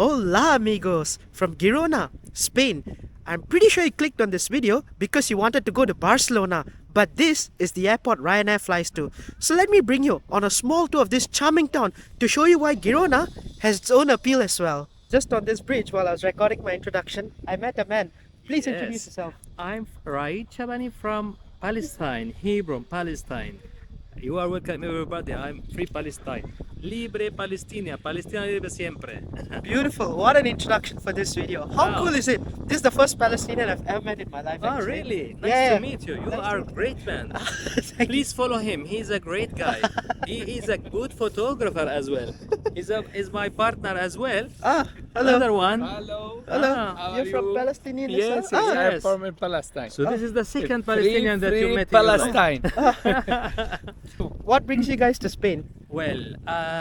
Hola amigos from Girona, Spain. I'm pretty sure you clicked on this video because you wanted to go to Barcelona, but this is the airport RyanAir flies to. So let me bring you on a small tour of this charming town to show you why Girona has its own appeal as well. Just on this bridge while I was recording my introduction, I met a man. Please introduce yourself. I'm Rai Chabani from Palestine, Hebron, Palestine. You are welcome, everybody. I'm free Palestine. Libre Palestina, Palestina libre siempre. Beautiful. What an introduction for this video. How Wow. cool is it? This is the first Palestinian I've ever met in my life. Oh, actually. really? Nice Yeah. to meet you. You Nice are to a meet great man. Thank you. Please follow him. He's a great guy. He is a good photographer as well. He's my partner as well. Ah, hello. Another one. Hello. Hello. Ah. How You're are from you? Palestinian? Yes, yourself? yes. I'm from Palestine. So this is the second Free- Palestinian that you free met in your life. Palestine. What brings you guys to Spain? Well,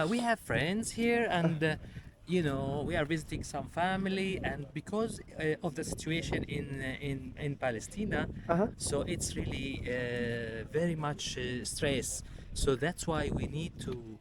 we have friends here, and we are visiting some family, and because of the situation in Palestine, Uh-huh. so it's really very much stress. So that's why we need to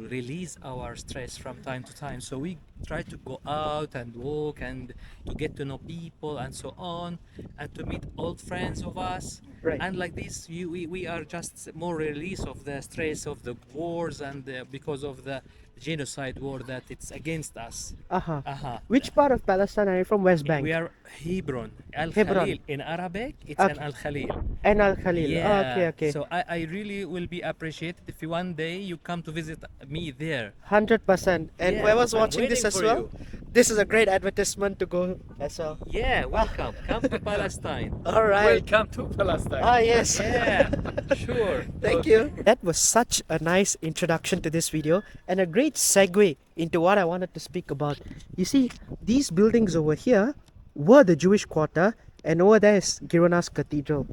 release our stress from time to time. So we try to go out and walk and to get to know people and so on, and to meet old friends of us. Right. And like this, we are just more release of the stress of the wars and because of the genocide war that it's against us. Uh-huh. Uh-huh. Which part of Palestine are you from? West Bank? We are Hebron. Al Hebron. Khalil. In Arabic, it's Okay. an Al Khalil. And Al Khalil. Yeah. Okay, okay. So I really will be appreciated if one day you come to visit me there. 100%. And Yeah, whoever's I'm watching this waiting as for well, you. this is a great advertisement to go as well. Yeah, welcome. Come to Palestine. All right. Welcome to Palestine. Ah, yes. Yeah, sure. Thank you. That was such a nice introduction to this video and a great segue into what I wanted to speak about. You see, these buildings over here were the Jewish quarter, and over there is Girona's Cathedral.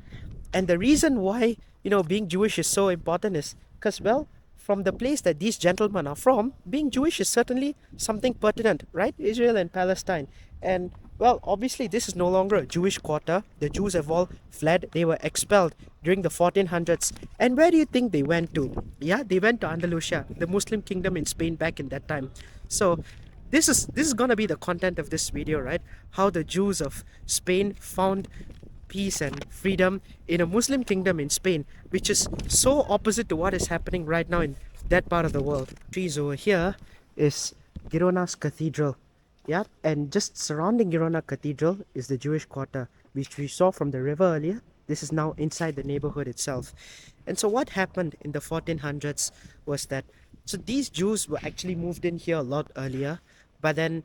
And the reason why, being Jewish is so important is because, well, from the place that these gentlemen are from, being Jewish is certainly something pertinent, right? Israel and Palestine. And, well, obviously, this is no longer a Jewish quarter. The Jews have all fled. They were expelled during the 1400s. And where do you think they went to? Yeah, they went to Andalusia, the Muslim kingdom in Spain back in that time. So, this is gonna be the content of this video, right? How the Jews of Spain found peace and freedom in a Muslim kingdom in Spain, which is so opposite to what is happening right now in that part of the world. Trees over here is Girona's Cathedral. Yeah, and just surrounding Girona Cathedral is the Jewish quarter, which we saw from the river earlier. This is now inside the neighborhood itself. And so what happened in the 1400s was that, so these Jews were actually moved in here a lot earlier, but then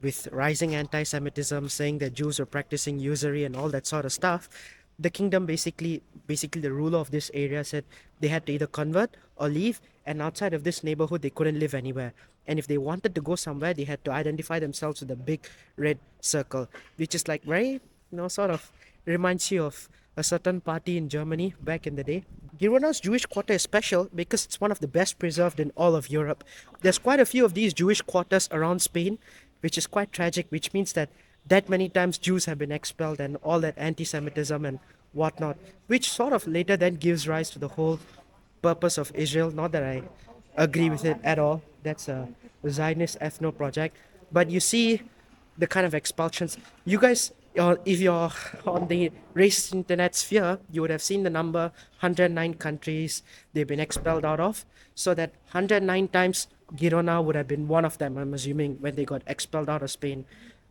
with rising anti-Semitism, saying that Jews were practicing usury and all that sort of stuff, the kingdom basically the ruler of this area said they had to either convert or leave, and outside of this neighborhood they couldn't live anywhere. And if they wanted to go somewhere, they had to identify themselves with a big red circle, which is like very, sort of reminds you of a certain party in Germany back in the day. Girona's Jewish quarter is special because it's one of the best preserved in all of Europe. There's quite a few of these Jewish quarters around Spain, which is quite tragic, which means that many times Jews have been expelled and all that anti-Semitism and whatnot, which sort of later then gives rise to the whole purpose of Israel. Not that I agree with it at all. That's a Zionist ethno project. But you see the kind of expulsions. You guys, if you're on the racist internet sphere, you would have seen the number 109 countries they've been expelled out of. So that 109 times Girona would have been one of them, I'm assuming, when they got expelled out of Spain.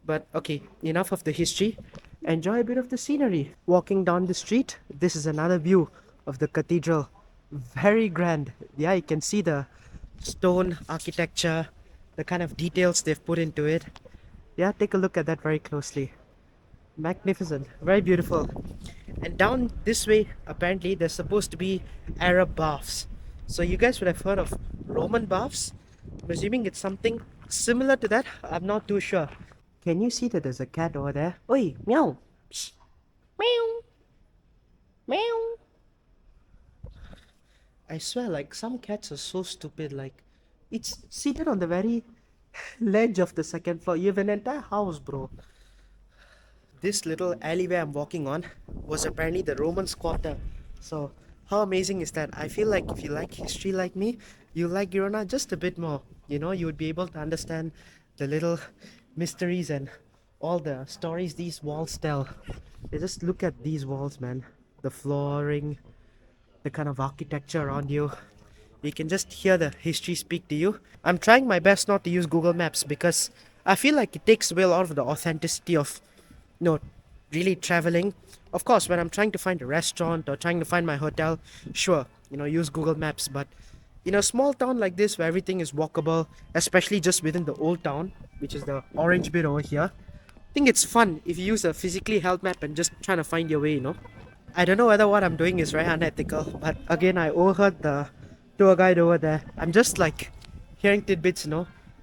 But okay, enough of the history. Enjoy a bit of the scenery. Walking down the street, this is another view of the cathedral. Very grand. Yeah, you can see the stone architecture, the kind of details they've put into it. Yeah, take a look at that very closely. Magnificent, very beautiful. And down this way, apparently, there's supposed to be Arab baths. So you guys would have heard of Roman baths. I'm assuming it's something similar to that. I'm not too sure. Can you see that there's a cat over there? Oi, meow. Psst. Meow. Meow. I swear, like, some cats are so stupid. Like, it's seated on the very ledge of the second floor. You have an entire house, bro. This little alleyway I'm walking on was apparently the Romans' quarter. So, how amazing is that? I feel like if you like history like me, you like Girona just a bit more. You would be able to understand the little mysteries and all the stories these walls tell. Just look at these walls, man. The flooring, the kind of architecture around you. You can just hear the history speak to you. I'm trying my best not to use Google Maps because I feel like it takes away a lot of the authenticity of, really traveling. Of course, when I'm trying to find a restaurant or trying to find my hotel, sure, use Google Maps. But in a small town like this where everything is walkable, especially just within the old town, which is the orange bit over here, I think it's fun if you use a physically held map and just trying to find your way. I don't know whether what I'm doing is very unethical, but again, I overheard the tour guide over there. I'm just like hearing tidbits.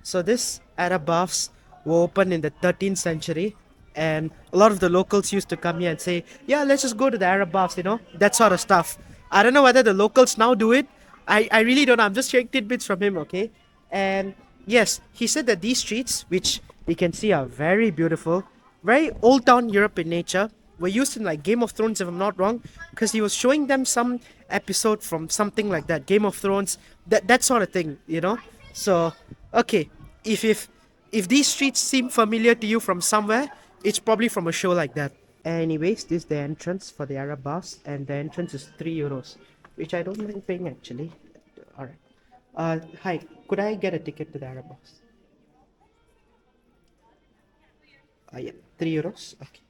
So this Arab baths were opened in the 13th century, and a lot of the locals used to come here and say, yeah, let's just go to the Arab baths, that sort of stuff. I don't know whether the locals now do it. I really don't know. I'm just hearing tidbits from him, okay? And yes, he said that these streets, which you can see are very beautiful, very old town Europe in nature, were used in like Game of Thrones, if I'm not wrong, because he was showing them some episode from something like that, Game of Thrones, that sort of thing. So, okay, if these streets seem familiar to you from somewhere, it's probably from a show like that. Anyways, this is the entrance for the Arab bus, and the entrance is €3, which I don't mind paying actually. Alright. Hi, could I get a ticket to the Arab bus? Yeah, €3. Okay.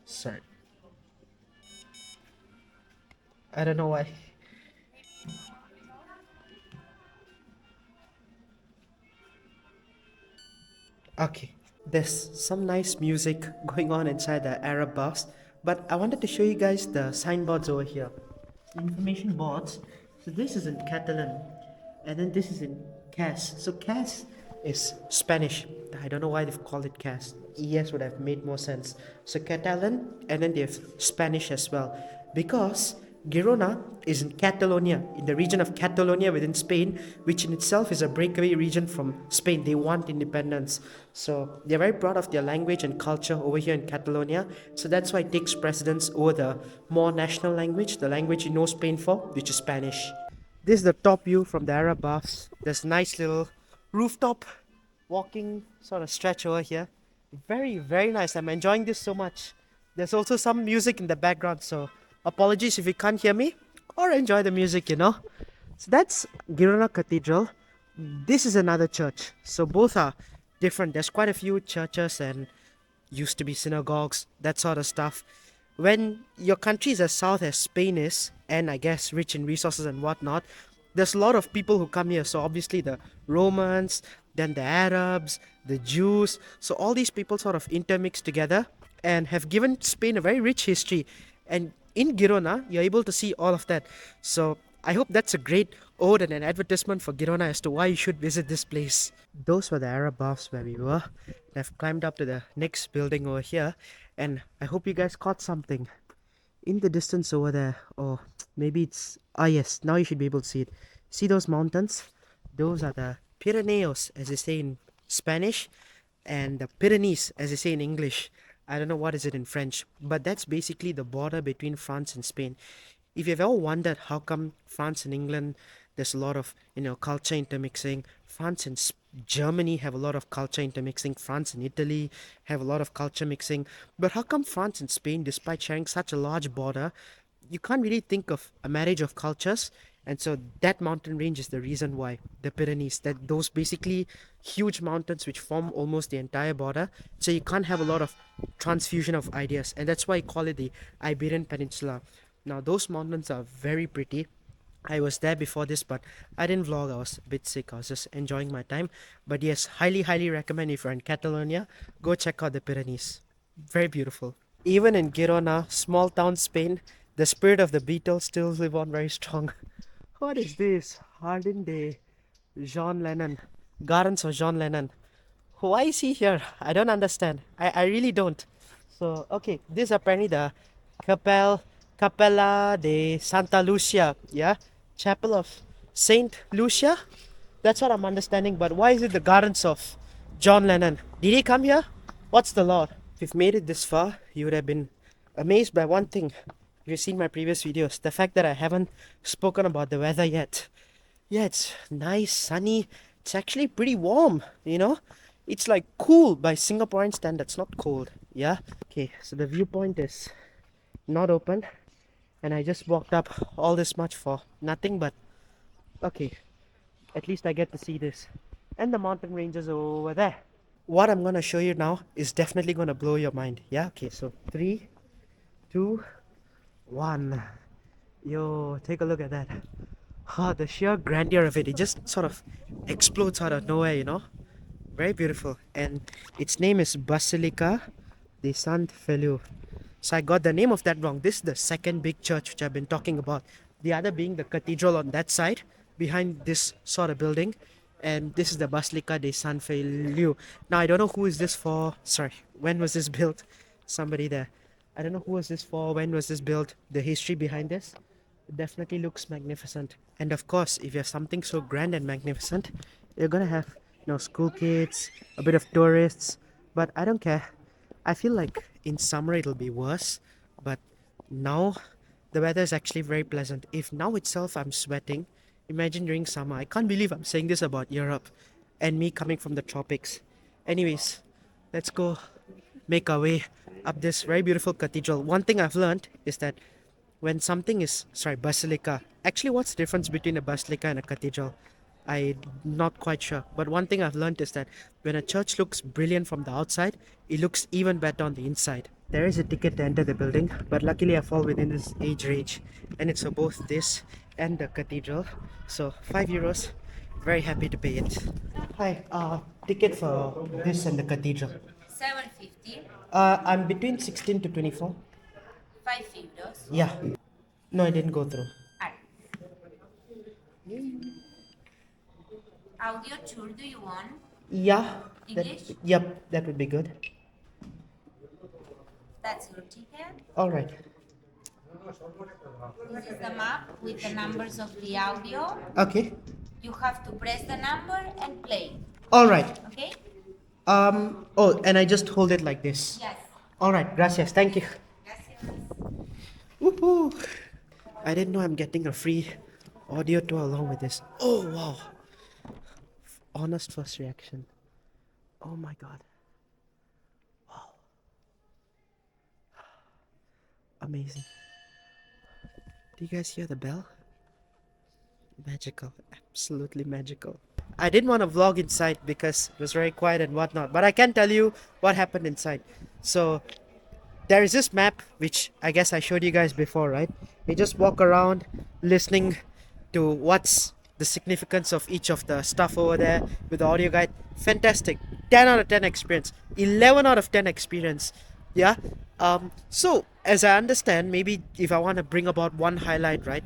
Sorry. I don't know why. Okay. There's some nice music going on inside the Arab bus, but I wanted to show you guys the signboards over here. Information boards. So this is in Catalan, and then this is in Cas. So Cas is Spanish. I don't know why they've called it Cas. ES would have made more sense. So Catalan, and then they have Spanish as well, because Girona is in Catalonia, in the region of Catalonia within Spain, which in itself is a breakaway region from Spain. They want independence. So they're very proud of their language and culture over here in Catalonia. So that's why it takes precedence over the more national language, the language you know Spain for, which is Spanish. This is the top view from the Arab baths. There's a nice little rooftop walking sort of stretch over here. Very, very nice. I'm enjoying this so much. There's also some music in the background, so apologies if you can't hear me or enjoy the music. So that's Girona Cathedral. This is another church. So both are different. There's quite a few churches and used to be synagogues, that sort of stuff. When your country is as south as Spain is, and I guess rich in resources and whatnot, there's a lot of people who come here. So obviously the Romans, then the Arabs, the Jews. So all these people sort of intermix together and have given Spain a very rich history. And in Girona, you're able to see all of that. So I hope that's a great ode and an advertisement for Girona as to why you should visit this place. Those were the Arab baths where we were. I've climbed up to the next building over here, and I hope you guys caught something in the distance over there. Or maybe it's yes, now you should be able to see it. See those mountains? Those are the Pyrenees, as they say in Spanish, and the Pyrenees, as they say in English. I don't know what is it in French, but that's basically the border between France and Spain. If you've ever wondered how come France and England, there's a lot of culture intermixing. France and Germany have a lot of culture intermixing. France and Italy have a lot of culture mixing. But how come France and Spain, despite sharing such a large border, you can't really think of a marriage of cultures? And so that mountain range is the reason why, the Pyrenees, that those basically huge mountains which form almost the entire border. So you can't have a lot of transfusion of ideas, and that's why I call it the Iberian Peninsula. Now those mountains are very pretty. I was there before this, but I didn't vlog. I was a bit sick. I was just enjoying my time. But yes, highly recommend, if you're in Catalonia, go check out the Pyrenees. Very beautiful. Even in Girona, small town Spain, the spirit of the Beatles still live on very strong. What is this? Jardin de John Lennon. Gardens of John Lennon. Why is he here? I don't understand. I really don't. So, okay, this is apparently the Capella de Santa Lucia. Yeah? Chapel of Saint Lucia? That's what I'm understanding. But why is it the Gardens of John Lennon? Did he come here? What's the law? If you've made it this far, you would have been amazed by one thing. If you've seen my previous videos, the fact that I haven't spoken about the weather yet. Yeah, it's nice, sunny, it's actually pretty warm, you know. It's like cool by Singaporean standards, not cold. Yeah. Okay, so the viewpoint is not open, and I just walked up all this much for nothing, but okay, at least I get to see this. And the mountain ranges over there. What I'm gonna show you now is definitely gonna blow your mind. Yeah, okay, so 3, 2, 1. Yo, take a look at that. The sheer grandeur of it, it just sort of explodes out of nowhere, you know. Very beautiful. And its name is Basilica di Sant Feliu. So I got the name of that wrong. This is the second big church which I've been talking about. The other being the cathedral on that side, behind this sort of building. And this is the Basilica de San Feliu. Now I don't know who is this for. Sorry, when was this built? Somebody there. I don't know who was this for, when was this built, the history behind this. It definitely looks magnificent. And of course, if you have something so grand and magnificent, you're gonna have, school kids, a bit of tourists. But I don't care. I feel like in summer it'll be worse, but now the weather is actually very pleasant. If now itself I'm sweating, imagine during summer. I can't believe I'm saying this about Europe and me coming from the tropics. Anyways, let's go make our way up this very beautiful cathedral. One thing I've learned is that when something is, sorry, basilica. Actually, what's the difference between a basilica and a cathedral? I'm not quite sure. But one thing I've learned is that when a church looks brilliant from the outside, it looks even better on the inside. There is a ticket to enter the building, but luckily I fall within this age range, and it's for both this and the cathedral. So €5. Very happy to pay it. Hi, ticket for this and the cathedral. 750, I'm between 16 to 24. €5. Yeah. No, it didn't go through. Alright. Audio tour do you want? Yeah. English? Yep, that would be good. That's your ticket. All right. This is the map with the numbers of the audio. Okay. You have to press the number and play. All right. Okay? Oh, and I just hold it like this. Yes. All right. Gracias. Thank you. Gracias. Woohoo! I didn't know I'm getting a free audio tour along with this. Oh, wow. Honest first reaction. Oh my god. Wow. Amazing. Do you guys hear the bell? Magical. Absolutely magical. I didn't want to vlog inside because it was very quiet and whatnot, but I can tell you what happened inside. So, there is this map which I guess I showed you guys before, right? You just walk around listening to what's the significance of each of the stuff over there with the audio guide. Fantastic. 10 out of 10 experience. 11 out of 10 experience. Yeah. So as I understand, maybe if I want to bring about one highlight, right?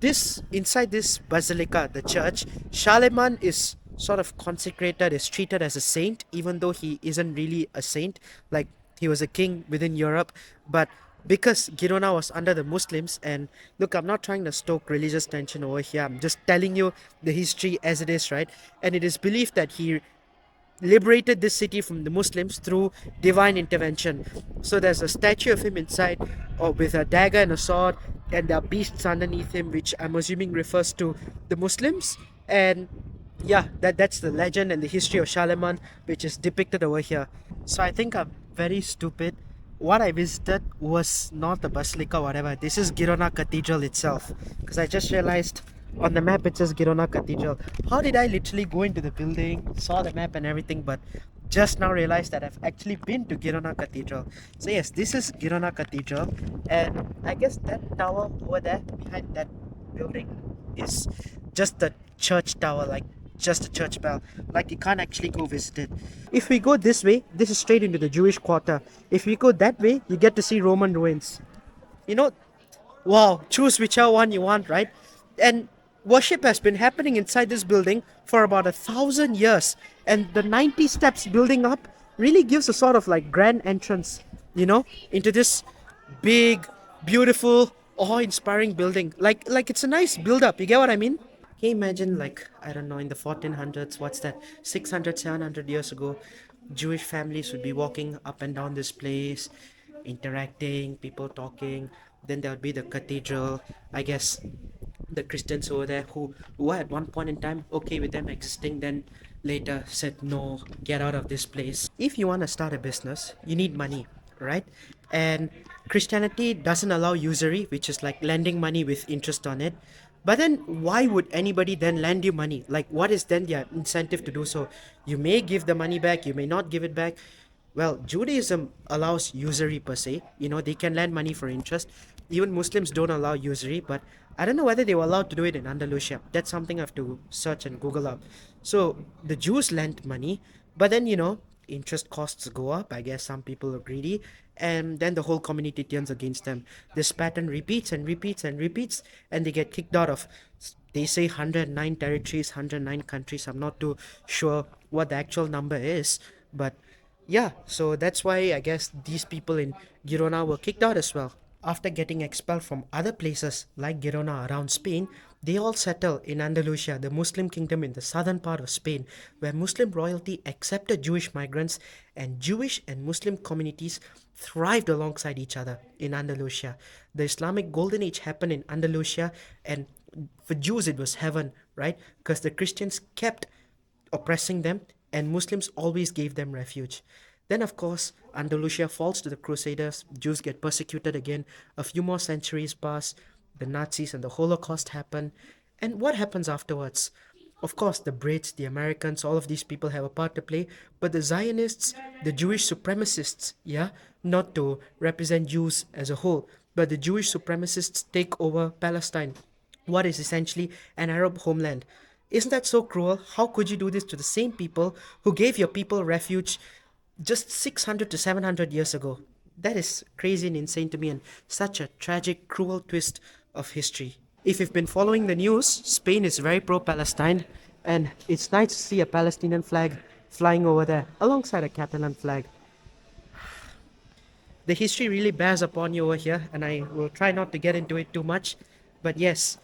This inside this basilica, the church, Charlemagne is sort of consecrated, is treated as a saint, even though he isn't really a saint. Like, he was a king within Europe, but because Girona was under the Muslims, and look, I'm not trying to stoke religious tension over here, I'm just telling you the history as it is, right? And it is believed that he liberated this city from the Muslims through divine intervention. So there's a statue of him inside, or with a dagger and a sword, and there are beasts underneath him, which I'm assuming refers to the Muslims. And yeah, that's the legend and the history of Charlemagne, which is depicted over here. So I think I'm very stupid. What I visited was not the basilica, whatever. This is Girona Cathedral itself, because I just realized on the map it says Girona Cathedral. How did I literally go into the building, saw the map and everything, but just now realized that I've actually been to Girona Cathedral. So yes, this is Girona Cathedral, and I guess that tower over there behind that building is just the church tower, like just a church bell. Like, you can't actually go visit it. If we go this way, this is straight into the Jewish quarter. If we go that way, you get to see Roman ruins. Wow, choose whichever one you want, right? And worship has been happening inside this building for about 1,000 years, and the 90 steps building up really gives a sort of like grand entrance, into this big, beautiful, awe-inspiring building. Like it's a nice build-up. You get what I mean? Can you imagine, like, I don't know, in the 1400s, what's that, 600, 700 years ago, Jewish families would be walking up and down this place, interacting, people talking. Then there would be the cathedral. I guess the Christians over there who were at one point in time okay with them existing, then later said no, get out of this place. If you want to start a business, you need money, right? And Christianity doesn't allow usury, which is like lending money with interest on it. But then why would anybody then lend you money? Like, what is then their incentive to do so? You may give the money back, you may not give it back. Well, Judaism allows usury per se. You know, they can lend money for interest. Even Muslims don't allow usury, but I don't know whether they were allowed to do it in Andalusia. That's something I have to search and Google up. So the Jews lent money, but then, you know, interest costs go up. I guess some people are greedy, and then the whole community turns against them. This pattern repeats and repeats and repeats, and they get kicked out of, they say 109 territories, 109 countries. I'm not too sure what the actual number is, but yeah, so that's why I guess these people in Girona were kicked out as well. After getting expelled from other places like Girona around Spain, they all settled in Andalusia, the Muslim kingdom in the southern part of Spain, where Muslim royalty accepted Jewish migrants, and Jewish and Muslim communities thrived alongside each other in Andalusia. The Islamic Golden Age happened in Andalusia, and for Jews it was heaven, right? Because the Christians kept oppressing them, and Muslims always gave them refuge. Then, of course, Andalusia falls to the Crusaders, Jews get persecuted again, a few more centuries pass, the Nazis and the Holocaust happen, and what happens afterwards? Of course, the Brits, the Americans, all of these people have a part to play, but the Zionists, the Jewish supremacists, yeah, not to represent Jews as a whole, but the Jewish supremacists take over Palestine, what is essentially an Arab homeland. Isn't that so cruel? How could you do this to the same people who gave your people refuge just 600 to 700 years ago? That is crazy and insane to me, and such a tragic, cruel twist of history. If you've been following the news, Spain is very pro Palestine, and it's nice to see a Palestinian flag flying over there alongside a Catalan flag. The history really bears upon you over here, and I will try not to get into it too much. But yes,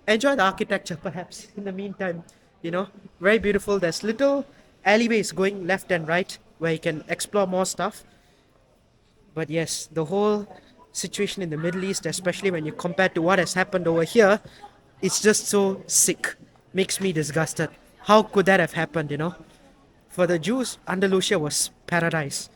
enjoy the architecture perhaps in the meantime. You know, very beautiful. There's little alleyways going left and right where you can explore more stuff. But yes, the whole situation in the Middle East, especially when you compare to what has happened over here, it's just so sick. Makes me disgusted. How could that have happened, you know? For the Jews, Andalusia was paradise.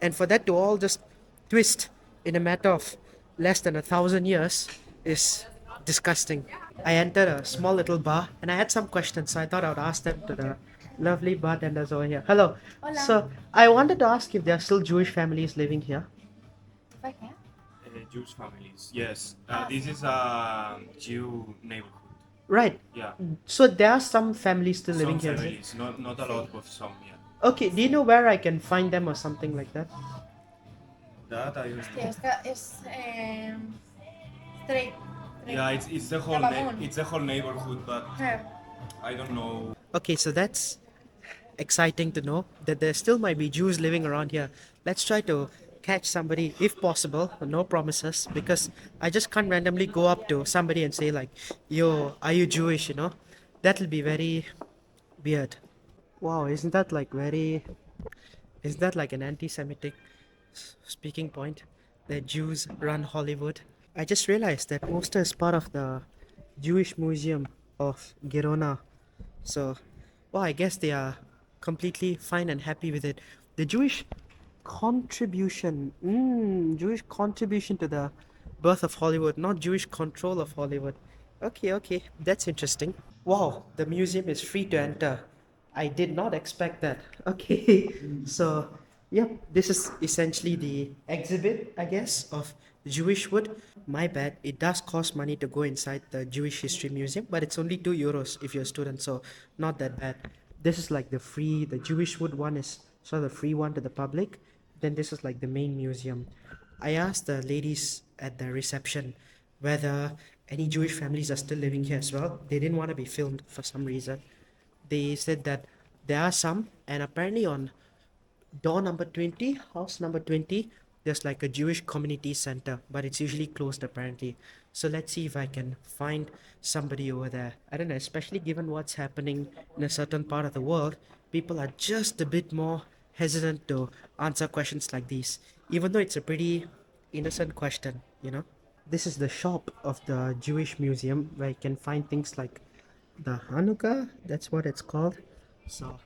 And for that to all just twist in a matter of less than 1,000 years is disgusting. I entered a small little bar and I had some questions, so I thought I would ask them to the lovely bartenders over here. Hello. Hola. So I wanted to ask if there are still Jewish families living here. Okay. Jewish families. Yes, this is a Jew neighborhood. Right. Yeah, So there are some families still some living here. families, not a lot, but some. Yeah. Okay, do you know where I can find them or something like that? That I don't Sí, know. es straight. Yeah, it's the whole Ramon. it's the whole neighborhood, but Her. I don't know. Okay, so that's exciting to know that there still might be Jews living around here. Let's try to catch somebody if possible, no promises, because I just can't randomly go up to somebody and say like, yo, are you Jewish, you know? That'll be very weird. Wow, isn't that like an anti-Semitic speaking point? That Jews run Hollywood. I just realized that poster is part of the Jewish Museum of Girona. So, well, I guess they are completely fine and happy with it. The Jewish contribution, Jewish contribution to the birth of Hollywood, not Jewish control of Hollywood. Okay, that's interesting. Wow, the museum is free to enter. I did not expect that. Okay, so yep, this is essentially the exhibit, I guess, of Jewish wood. My bad, it does cost money to go inside the Jewish History Museum, but it's only €2 if you're a student, so not that bad. This is like the Jewish wood one is sort of the free one to the public. Then this is like the main museum. I asked the ladies at the reception whether any Jewish families are still living here as well. They didn't want to be filmed for some reason. They said that there are some, and apparently on door number 20, house number 20, there's like a Jewish community center, but it's usually closed apparently. So let's see if I can find somebody over there. I don't know, especially given what's happening in a certain part of the world, people are just a bit more hesitant to answer questions like these, even though it's a pretty innocent question, you know? This is the shop of the Jewish museum where you can find things like the Hanukkah, that's what it's called. So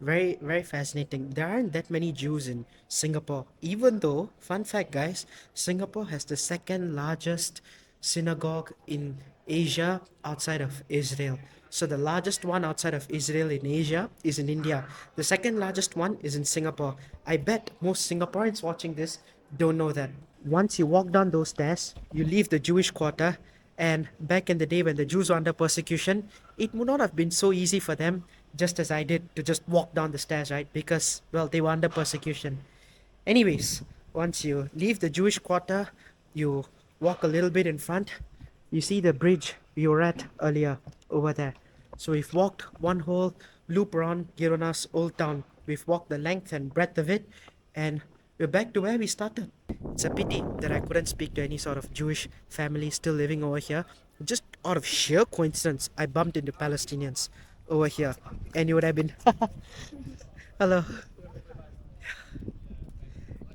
very, very fascinating. There aren't that many Jews in Singapore, even though, fun fact, guys, Singapore has the second largest synagogue in Asia outside of Israel. So, the largest one outside of Israel in Asia is in India. The second largest one is in Singapore. I bet most Singaporeans watching this don't know that. Once you walk down those stairs, you leave the Jewish quarter, and back in the day when the Jews were under persecution, it would not have been so easy for them, just as I did, to just walk down the stairs, right? Because, well, they were under persecution. Anyways, once you leave the Jewish quarter, you walk a little bit in front, you see the bridge we were at earlier over there. So we've walked one whole loop around Girona's old town. We've walked the length and breadth of it, and we're back to where we started. It's a pity that I couldn't speak to any sort of Jewish family still living over here. Just out of sheer coincidence, I bumped into Palestinians over here, and it would have been hello.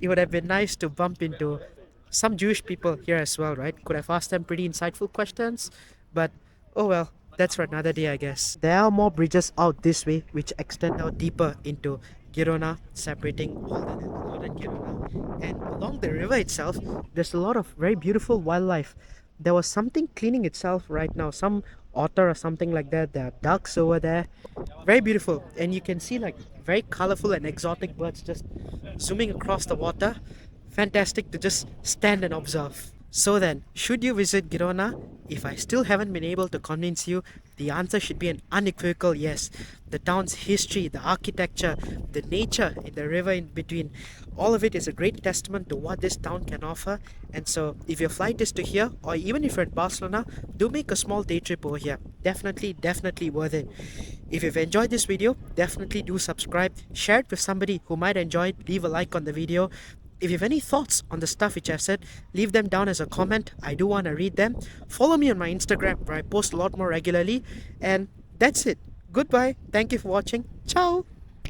It would have been nice to bump into some Jewish people here as well, right? Could have asked them pretty insightful questions, but oh well, that's for another day, I guess. There are more bridges out this way which extend out deeper into Girona, separating older and northern Girona. And along the river itself, there's a lot of very beautiful wildlife. There was something cleaning itself right now, some otter or something like that. There are ducks over there. Very beautiful. And you can see like very colorful and exotic birds just zooming across the water. Fantastic to just stand and observe. So then, should you visit Girona? If I still haven't been able to convince you, the answer should be an unequivocal yes. The town's history, the architecture, the nature in the river in between, all of it is a great testament to what this town can offer. And so, if your flight is to here, or even if you're in Barcelona, do make a small day trip over here. Definitely worth it. If you've enjoyed this video, definitely do subscribe, share it with somebody who might enjoy it, leave a like on the video. If you have any thoughts on the stuff which I've said, leave them down as a comment. I do want to read them. Follow me on my Instagram where I post a lot more regularly. And that's it. Goodbye. Thank you for watching. Ciao.